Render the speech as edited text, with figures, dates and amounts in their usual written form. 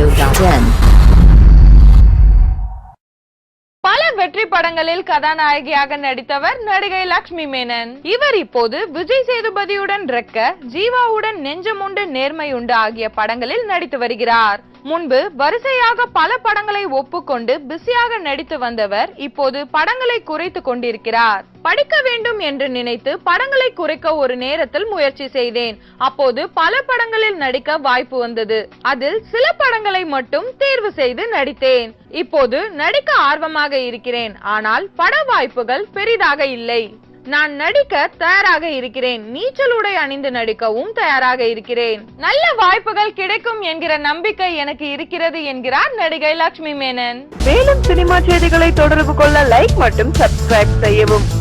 Studio.in. பல வெற்றி படங்களில் கதாநாயகியாக நடித்தவர் நடிகை லட்சுமி மேனன். இவர் இப்போது விஜய் சேதுபதியுடன் ரெக்க, ஜீவாவுடன் நெஞ்சமுண்டு நேர்மையுண்டு ஆகிய படங்களில் நடித்து வருகிறார். முன்பு வரிசையாக பல படங்களை ஒப்புக்கொண்டு பிஸியாக நடித்து வந்தவர் இப்போது படங்களை குறைத்து கொண்டிருக்கிறார். படிக்க வேண்டும் என்று நினைத்து படங்களை குறைக்க ஒரு நேரத்தில் முயற்சி செய்தேன். அப்போது பல படங்களில் நடிக்க வாய்ப்பு வந்தது. அதில் சில படங்களை மட்டும் தேர்வு செய்து நடித்தேன். இப்போது நடிக்க ஆர்வமாக இருக்கிறேன். ஆனால் பட வாய்ப்புகள் பெரிதாக இல்லை. நான் நடிக்க தயாராக இருக்கிறேன். நீச்சல் உடை அணிந்து நடிக்கவும் தயாராக இருக்கிறேன். நல்ல வாய்ப்புகள் கிடைக்கும் என்கிற நம்பிக்கை எனக்கு இருக்கிறது என்கிறார் நடிகை லட்சுமி மேனன். மேலும் சினிமா செய்திகளை தொடர்பு கொள்ள லைக் மற்றும் சப்ஸ்கிரைப் செய்யவும்.